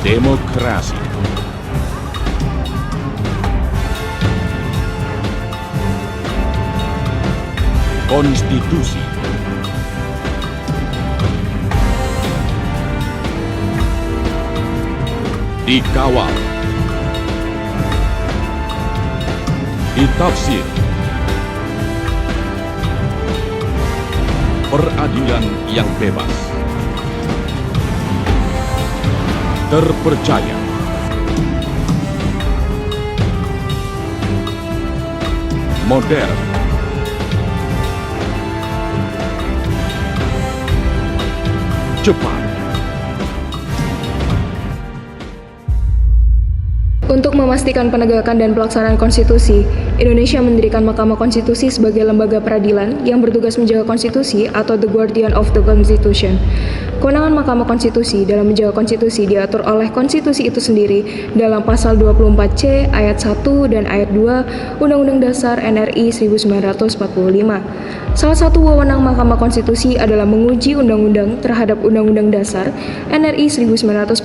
Demokrasi. Konstitusi. Dikawal. Ditafsir. Peradilan yang bebas. Terpercaya. Modern. Cepat. Untuk memastikan penegakan dan pelaksanaan konstitusi, Indonesia mendirikan Mahkamah Konstitusi sebagai lembaga peradilan yang bertugas menjaga konstitusi atau the guardian of the constitution. Kewenangan Mahkamah Konstitusi dalam menjaga konstitusi diatur oleh konstitusi itu sendiri dalam pasal 24C ayat 1 dan ayat 2 Undang-Undang Dasar RI 1945. Salah satu wewenang Mahkamah Konstitusi adalah menguji undang-undang terhadap Undang-Undang Dasar RI 1945.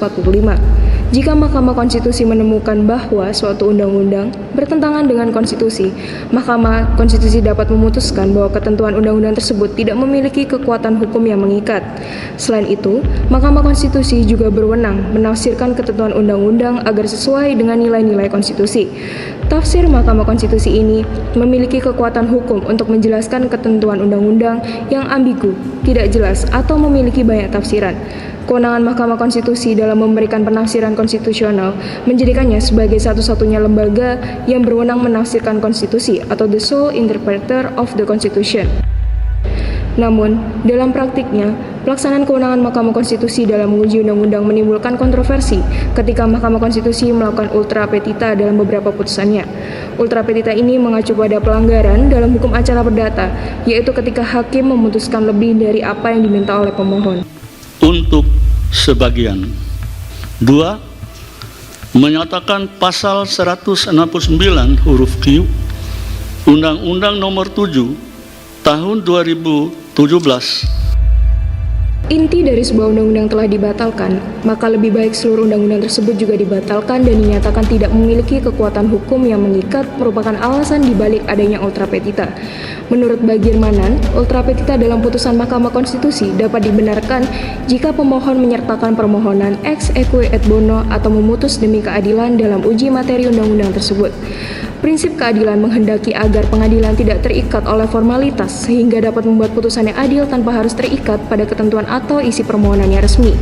Jika Mahkamah Konstitusi menemukan bahwa suatu undang-undang bertentangan dengan konstitusi, Mahkamah Konstitusi dapat memutuskan bahwa ketentuan undang-undang tersebut tidak memiliki kekuatan hukum yang mengikat. Selain itu, Mahkamah Konstitusi juga berwenang menafsirkan ketentuan undang-undang agar sesuai dengan nilai-nilai konstitusi. Tafsir Mahkamah Konstitusi ini memiliki kekuatan hukum untuk menjelaskan ketentuan undang-undang yang ambigu, tidak jelas, atau memiliki banyak tafsiran. Kewenangan Mahkamah Konstitusi dalam memberikan penafsiran konstitusional menjadikannya sebagai satu-satunya lembaga yang berwenang menafsirkan konstitusi atau the sole interpreter of the Constitution. Namun, dalam praktiknya, pelaksanaan kewenangan Mahkamah Konstitusi dalam menguji undang-undang menimbulkan kontroversi ketika Mahkamah Konstitusi melakukan ultra petita dalam beberapa putusannya. Ultra petita ini mengacu pada pelanggaran dalam hukum acara perdata, yaitu ketika hakim memutuskan lebih dari apa yang diminta oleh pemohon. Untuk sebagian. 2. Menyatakan pasal 169 huruf Q Undang-Undang Nomor 7 Tahun 2017. Inti dari sebuah undang-undang telah dibatalkan, maka lebih baik seluruh undang-undang tersebut juga dibatalkan dan dinyatakan tidak memiliki kekuatan hukum yang mengikat merupakan alasan dibalik adanya ultra petita. Menurut Bagirmanan, ultra petita dalam putusan Mahkamah Konstitusi dapat dibenarkan jika pemohon menyertakan permohonan ex eque et bono atau memutus demi keadilan dalam uji materi undang-undang tersebut. Prinsip keadilan menghendaki agar pengadilan tidak terikat oleh formalitas sehingga dapat membuat putusan yang adil tanpa harus terikat pada ketentuan atau isi permohonannya resmi.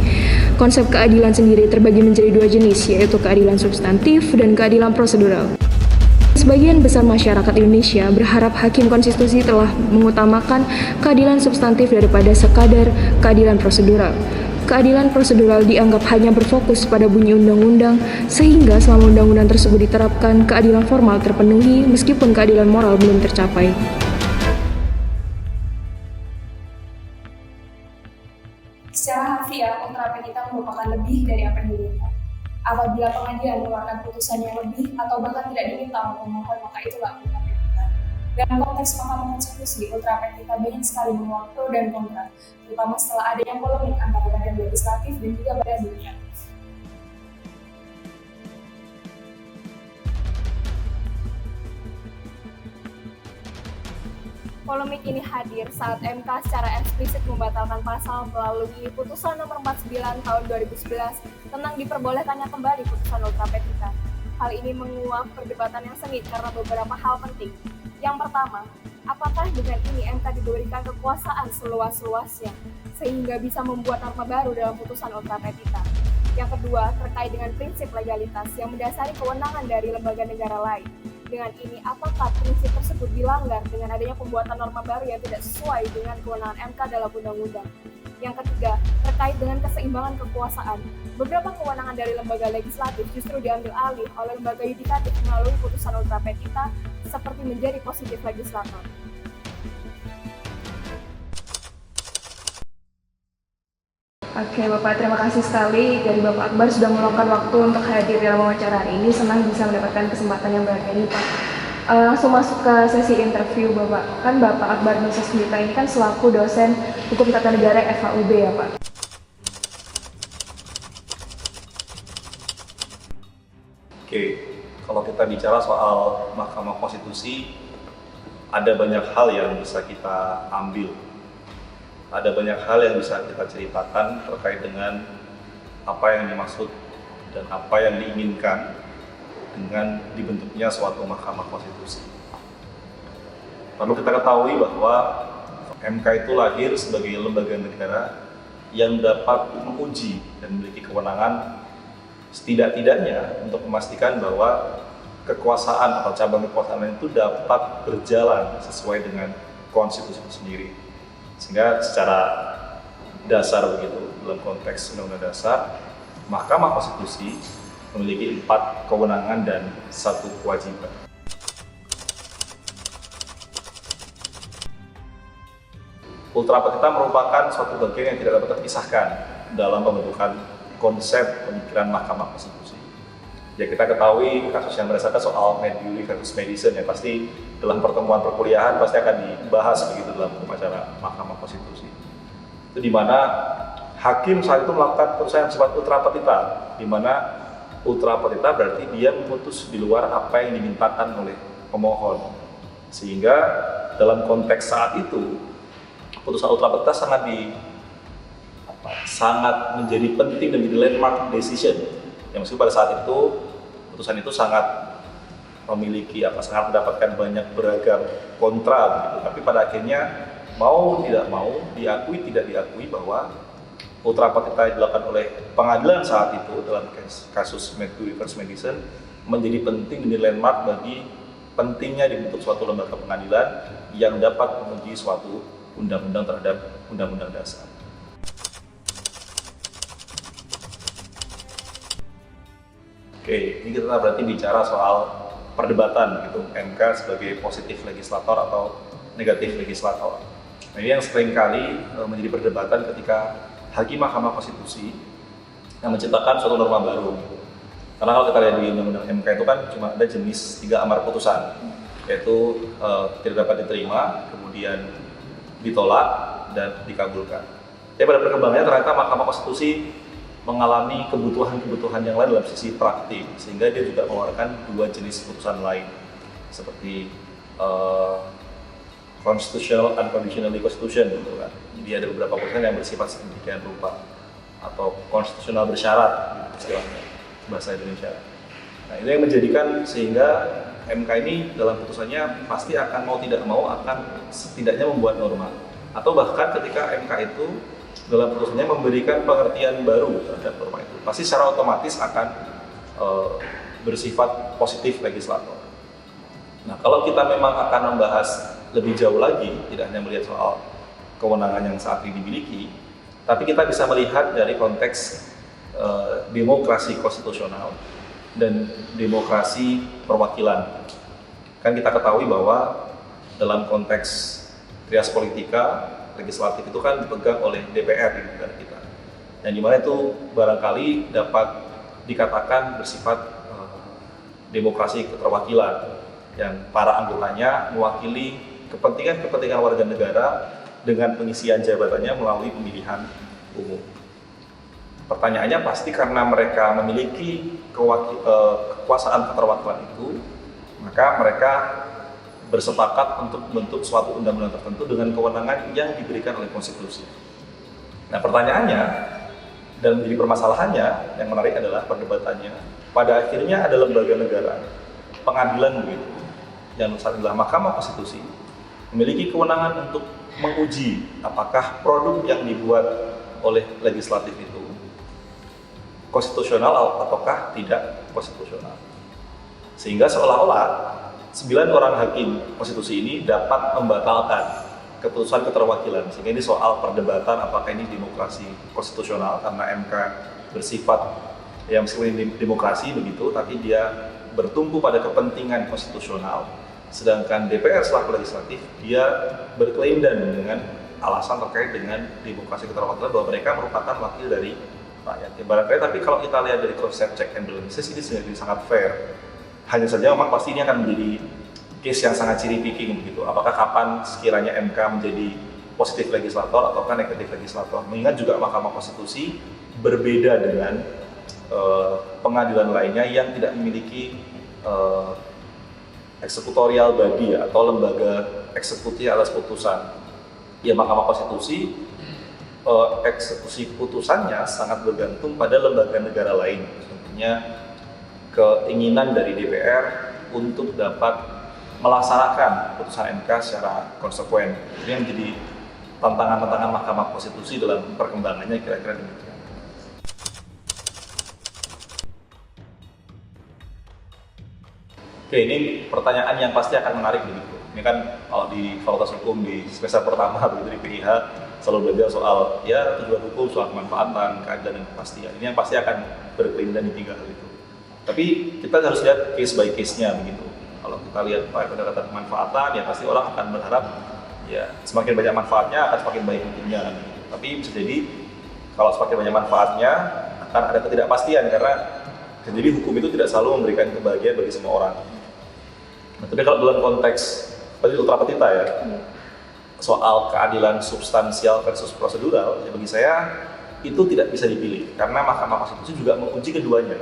Konsep keadilan sendiri terbagi menjadi dua jenis, yaitu keadilan substantif dan keadilan prosedural. Sebagian besar masyarakat Indonesia berharap hakim konstitusi telah mengutamakan keadilan substantif daripada sekadar keadilan prosedural. Keadilan prosedural dianggap hanya berfokus pada bunyi undang-undang, sehingga selama undang-undang tersebut diterapkan, keadilan formal terpenuhi meskipun keadilan moral belum tercapai. Secara harfiah, ultra petita merupakan lebih dari apa yang diminta. Apabila pengadilan mengeluarkan putusan yang lebih atau bahkan tidak diminta oleh pemohon, maka itulah ultra petita. Dalam konteks Mahkamah Konstitusi, ultra petita banyak sekali menuai pro dan kontra, terutama setelah adanya polemik antara badan legislatif dan juga badan yudikatif. Polemik ini hadir saat MK secara eksplisit membatalkan pasal melalui putusan nomor 49 tahun 2011 tentang diperbolehkannya kembali putusan ultra petita. Hal ini menguak perdebatan yang sengit karena beberapa hal penting. Yang pertama, apakah dengan ini MK diberikan kekuasaan seluas-luasnya sehingga bisa membuat norma baru dalam putusan ultra petita? Yang kedua, terkait dengan prinsip legalitas yang mendasari kewenangan dari lembaga negara lain. Dengan ini, apakah prinsip tersebut dilanggar dengan adanya pembuatan norma baru yang tidak sesuai dengan kewenangan MK dalam undang-undang? Yang ketiga, terkait dengan keseimbangan kekuasaan. Beberapa kewenangan dari lembaga legislatif justru diambil alih oleh lembaga yudikatif melalui putusan ultra petita seperti menjadi positif legislator. Oke Bapak, terima kasih sekali dari Bapak Akbar sudah meluangkan waktu untuk hadir dalam wawancara hari ini. Senang bisa mendapatkan kesempatan yang berharga ini Pak. Langsung masuk ke sesi interview Bapak. Kan Bapak Akbar Nusa Sendita ini kan selaku dosen Hukum Tata Negara FHUB ya Pak. Oke, kalau kita bicara soal Mahkamah Konstitusi, ada banyak hal yang bisa kita ambil. Ada banyak hal yang bisa kita ceritakan terkait dengan apa yang dimaksud dan apa yang diinginkan dengan dibentuknya suatu Mahkamah Konstitusi. Perlu kita ketahui bahwa MK itu lahir sebagai lembaga negara yang dapat menguji dan memiliki kewenangan setidak-tidaknya untuk memastikan bahwa kekuasaan atau cabang kekuasaan itu dapat berjalan sesuai dengan konstitusi itu sendiri. Sehingga secara dasar begitu, dalam konteks Undang-Undang Dasar, Mahkamah Konstitusi memiliki 4 kewenangan dan 1 kewajiban. Ultra petita merupakan suatu bagian yang tidak dapat terpisahkan dalam pembentukan konsep pemikiran Mahkamah Konstitusi. Ya, kita ketahui kasus yang berdasarkan soal Meduli versus Madison, ya pasti dalam pertemuan perkuliahan pasti akan dibahas begitu dalam acara Mahkamah Konstitusi. Itu di mana hakim saat itu melakukan putusan yang bersifat ultra petita, di mana ultra petita berarti dia memutus di luar apa yang dimintakan oleh pemohon. Sehingga dalam konteks saat itu putusan ultra petita sangat menjadi penting dan menjadi landmark decision. Yang meskipun pada saat itu putusan itu sangat memiliki sangat mendapatkan banyak beragam kontra begitu. Tapi pada akhirnya mau tidak mau, diakui tidak diakui bahwa ultra petita yang dilakukan oleh pengadilan saat itu dalam kasus Meduli versus Madison menjadi penting, menjadi landmark bagi pentingnya dibentuk suatu lembaga pengadilan yang dapat menguji suatu undang-undang terhadap Undang-Undang Dasar. Oke, ini kita berarti bicara soal perdebatan gitu, MK sebagai positif legislator atau negatif legislator. Nah, ini yang seringkali menjadi perdebatan ketika Hakim Mahkamah Konstitusi yang menciptakan suatu norma baru. Karena kalau kita lihat di Undang-Undang MK itu kan cuma ada jenis 3 amar putusan, yaitu tidak dapat diterima, kemudian ditolak, dan dikabulkan. Tapi pada perkembangannya ternyata Mahkamah Konstitusi mengalami kebutuhan-kebutuhan yang lain dalam sisi praktik, sehingga dia juga mengeluarkan 2 jenis putusan lain, seperti constitutional unconditionally constitution gitu kan. Jadi ada beberapa putusan yang bersifat sedemikian rupa, atau konstitusional bersyarat istilahnya bahasa Indonesia. Nah, ini yang menjadikan sehingga MK ini dalam putusannya pasti akan mau tidak mau akan setidaknya membuat norma, atau bahkan ketika MK itu dalam putusannya memberikan pengertian baru terhadap norma itu, pasti secara otomatis akan bersifat positif legislator. Nah, kalau kita memang akan membahas lebih jauh lagi, tidak hanya melihat soal kewenangan yang saat ini dimiliki, tapi kita bisa melihat dari konteks demokrasi konstitusional dan demokrasi perwakilan. Kan kita ketahui bahwa dalam konteks trias politika, legislatif itu kan dipegang oleh DPR di negara kita, yang dimana itu barangkali dapat dikatakan bersifat demokrasi keterwakilan, yang para anggotanya mewakili kepentingan-kepentingan warga negara dengan pengisian jabatannya melalui pemilihan umum. Pertanyaannya pasti karena mereka memiliki kekuasaan keterwakilan itu, maka mereka bersepakat untuk membentuk suatu undang-undang tertentu dengan kewenangan yang diberikan oleh konstitusi. Nah, pertanyaannya dan menjadi permasalahannya yang menarik adalah perdebatannya. Pada akhirnya ada lembaga negara, pengadilan begitu, yang saat adalah Mahkamah Konstitusi, memiliki kewenangan untuk menguji apakah produk yang dibuat oleh legislatif itu konstitusional ataukah tidak konstitusional. Sehingga seolah-olah 9 orang hakim konstitusi ini dapat membatalkan keputusan keterwakilan. Sehingga ini soal perdebatan apakah ini demokrasi konstitusional, karena MK bersifat yang meskipun ini demokrasi begitu, tapi dia bertumpu pada kepentingan konstitusional. Sedangkan DPR selaku legislatif, dia berklaim dan dengan alasan terkait dengan demokrasi keterwakilan bahwa mereka merupakan wakil dari rakyat. Barangkali, tapi kalau kita lihat dari konsep check and balances, ini sebenarnya sangat fair. Hanya saja memang pasti ini akan menjadi case yang sangat cherry picking begitu. Apakah kapan sekiranya MK menjadi positif legislator ataukah negatif legislator? Mengingat juga Mahkamah Konstitusi berbeda dengan pengadilan lainnya yang tidak memiliki eksekutorial body atau lembaga eksekusi atas putusan. Ya, Mahkamah Konstitusi eksekusi putusannya sangat bergantung pada lembaga negara lain. Tentunya keinginan dari DPR untuk dapat melaksanakan putusan MK secara konsekuen. Ini yang menjadi tantangan-tantangan Mahkamah Konstitusi dalam perkembangannya, kira-kira demikian. Oke, ini pertanyaan yang pasti akan menarik begitu. Ini kan kalau di Fakultas Hukum di semester pertama begitu di PIH selalu belajar soal ya tujuan hukum, soal kemanfaatan, keadilan dan kepastian. Ini yang pasti akan berkelindan di tiga hal itu. Tapi kita harus lihat case by case-nya begitu. Kalau kita lihat pada kata kemanfaatan, ya pasti orang akan berharap ya semakin banyak manfaatnya akan semakin baik hukumnya. Gitu. Tapi bisa jadi kalau semakin banyak manfaatnya akan ada ketidakpastian karena jadi hukum itu tidak selalu memberikan kebahagiaan bagi semua orang. Nah, tapi kalau dalam konteks tadi ultra petita ya, soal keadilan substansial versus prosedural, ya bagi saya itu tidak bisa dipilih karena Mahkamah Konstitusi juga menguji keduanya.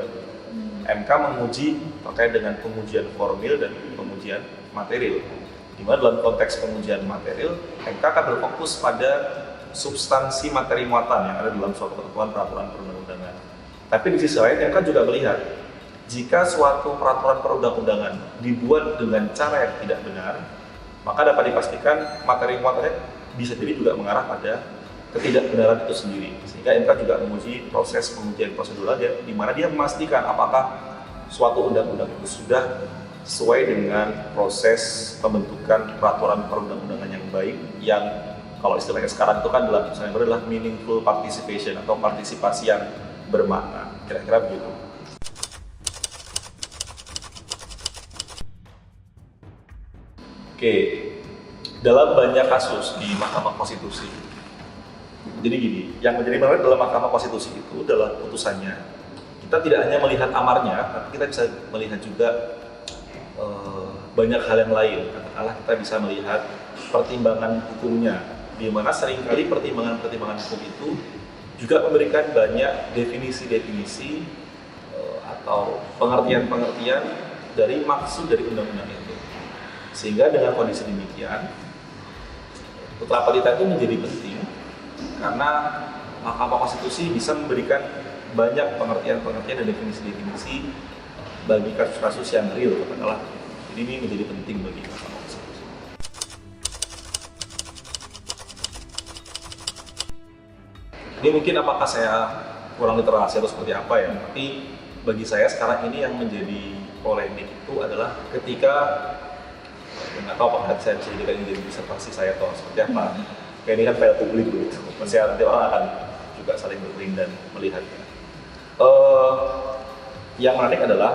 MK menguji terkait dengan pengujian formil dan pengujian material. Di mana dalam konteks pengujian material, MK akan berfokus pada substansi materi muatan yang ada dalam suatu ketentuan peraturan perundang-undangan. Tapi di sisi lain, MK juga melihat jika suatu peraturan perundang-undangan dibuat dengan cara yang tidak benar, maka dapat dipastikan materi muatannya bisa jadi juga mengarah pada ketidakbenaran itu sendiri. Sehingga MK juga menguji proses pengujian prosedural di mana dia memastikan apakah suatu undang-undang itu sudah sesuai dengan proses pembentukan peraturan perundang-undangan yang baik, yang kalau istilahnya sekarang itu kan dalam misalnya adalah meaningful participation atau partisipasi yang bermakna, kira-kira begitu. Oke, dalam banyak kasus di Mahkamah Konstitusi, jadi gini, yang menjadi menarik dalam Mahkamah Konstitusi itu adalah putusannya. Kita tidak hanya melihat amarnya, tapi kita bisa melihat juga banyak hal yang lain. Katakanlah kita bisa melihat pertimbangan hukumnya, di mana seringkali pertimbangan-pertimbangan hukum itu juga memberikan banyak definisi-definisi atau pengertian-pengertian dari maksud dari undang-undang itu. Sehingga dengan kondisi demikian, ultra petita itu menjadi penting karena Mahkamah Konstitusi bisa memberikan banyak pengertian-pengertian dan definisi-definisi bagi kasus-kasus yang real, katakanlah. Jadi ini menjadi penting bagi Mahkamah Konstitusi. Ini mungkin apakah saya kurang literasi atau seperti apa ya, tapi bagi saya sekarang ini yang menjadi polemik itu adalah ketika nggak tahu apakah saya bisa jadikan ini jadi disertasi saya atau seperti apa. Kayak ini kan file publik begitu, pasti nanti orang akan juga saling berkeling dan melihatnya. Yang menarik adalah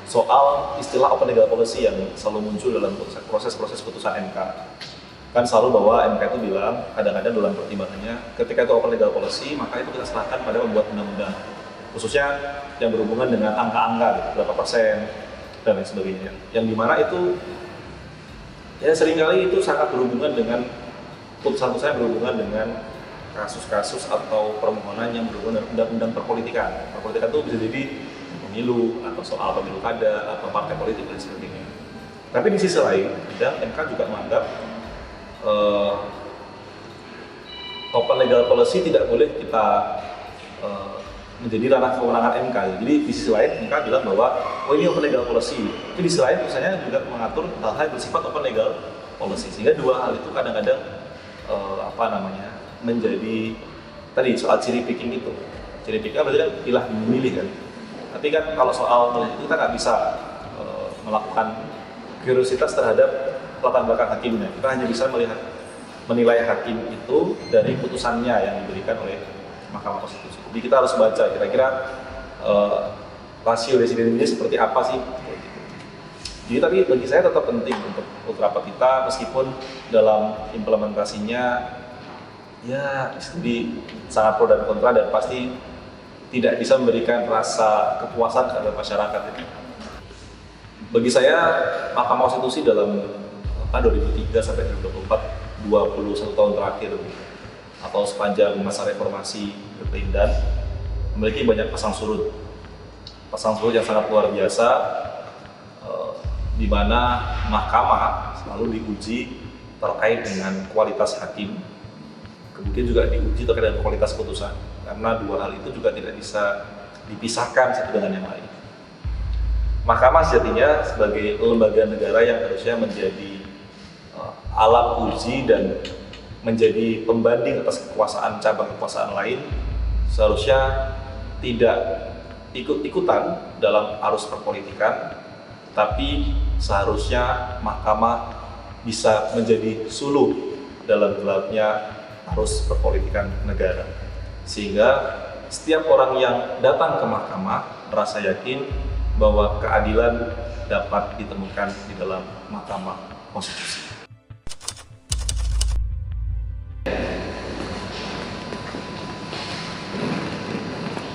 soal istilah open legal policy yang selalu muncul dalam proses-proses putusan MK. Kan selalu bahwa MK itu bilang, kadang-kadang dalam pertimbangannya, ketika itu open legal policy, maka itu kita serahkan pada pembuat undang-undang. Khususnya yang berhubungan dengan angka-angka, gitu, berapa persen, dan lain sebagainya. Yang dimana itu, ya seringkali itu sangat berhubungan dengan putusan-putusan yang berhubungan dengan kasus-kasus atau permohonan yang berhubungan dengan undang-undang perpolitikan. Perpolitikan itu bisa jadi pemilu, atau soal pemilu kada, atau partai politik, dan sebagainya. Tapi di sisi lain, MK juga menganggap open legal policy tidak boleh kita menjadi ranah kewenangan MK. Jadi di sisi lain MK bilang bahwa ini open legal policy. Tapi di sisi lain putusannya juga mengatur hal-hal yang bersifat open legal policy. Sehingga dua hal itu kadang-kadang menjadi tadi soal cherry picking itu. Cherry picking berarti kan pilih memilih kan. Tapi kan kalau soal milih itu kita nggak bisa melakukan kuriositas terhadap latar belakang hakimnya. Kita hanya bisa menilai hakim itu dari putusannya yang diberikan oleh Mahkamah Konstitusi. Jadi kita harus baca kira-kira rasio residen ini seperti apa sih. Jadi tapi bagi saya tetap penting untuk ultra petita meskipun dalam implementasinya ya jadi sangat pro dan kontra dan pasti tidak bisa memberikan rasa kepuasan kepada masyarakat. Bagi saya Mahkamah Konstitusi dalam 2003 sampai 2024, 21 tahun terakhir atau sepanjang masa reformasi berpindah memiliki banyak pasang surut pasal surut yang sangat luar biasa, di mana mahkamah selalu diuji terkait dengan kualitas hakim, kemudian juga diuji terkait dengan kualitas putusan, karena dua hal itu juga tidak bisa dipisahkan satu dengan yang lain. Mahkamah sejatinya sebagai lembaga negara yang harusnya menjadi alat uji dan menjadi pembanding atas kekuasaan cabang kekuasaan lain, seharusnya tidak ikut-ikutan dalam arus perpolitikan, tapi seharusnya mahkamah bisa menjadi suluh dalam gelapnya arus perpolitikan negara, sehingga setiap orang yang datang ke mahkamah merasa yakin bahwa keadilan dapat ditemukan di dalam Mahkamah Konstitusi.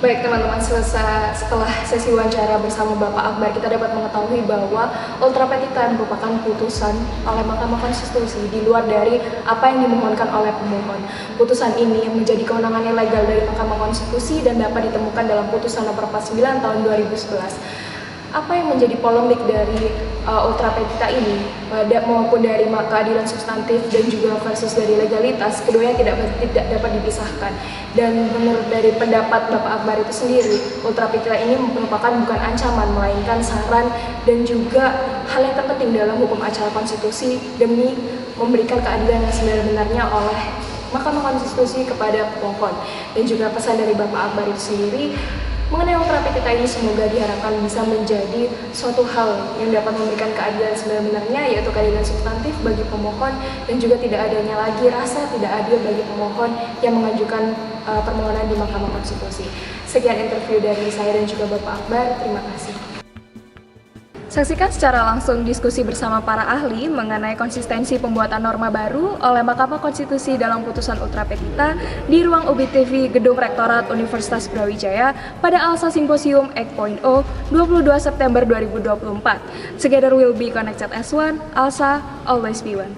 Baik teman-teman, setelah sesi wawancara bersama Bapak Akbar, kita dapat mengetahui bahwa ultra petita merupakan putusan oleh Mahkamah Konstitusi di luar dari apa yang dimohonkan oleh pemohon. Putusan ini menjadi kewenangan yang legal dari Mahkamah Konstitusi dan dapat ditemukan dalam putusan nomor 49 tahun 2011. Apa yang menjadi polemik dari ultra petita ini, maupun dari keadilan substantif dan juga versus dari legalitas, keduanya tidak dapat dipisahkan. Dan menurut dari pendapat Bapak Akbar itu sendiri, ultra petita ini merupakan bukan ancaman, melainkan saran dan juga hal yang terpenting dalam hukum acara konstitusi demi memberikan keadilan yang sebenarnya oleh Mahkamah Konstitusi kepada pemohon. Dan juga pesan dari Bapak Akbar itu sendiri mengenai ultra petita ini semoga diharapkan bisa menjadi suatu hal yang dapat memberikan keadilan sebenarnya, yaitu keadilan substantif bagi pemohon dan juga tidak adanya lagi rasa tidak adil bagi pemohon yang mengajukan permohonan di Mahkamah Konstitusi. Sekian interview dari saya dan juga Bapak Akbar. Terima kasih. Saksikan secara langsung diskusi bersama para ahli mengenai konsistensi pembuatan norma baru oleh Mahkamah Konstitusi dalam putusan ultra petita di ruang UBI TV Gedung Rektorat Universitas Brawijaya pada ALSA Symposium 8.0 22 September 2024. Together we'll be connected as one, ALSA always be one.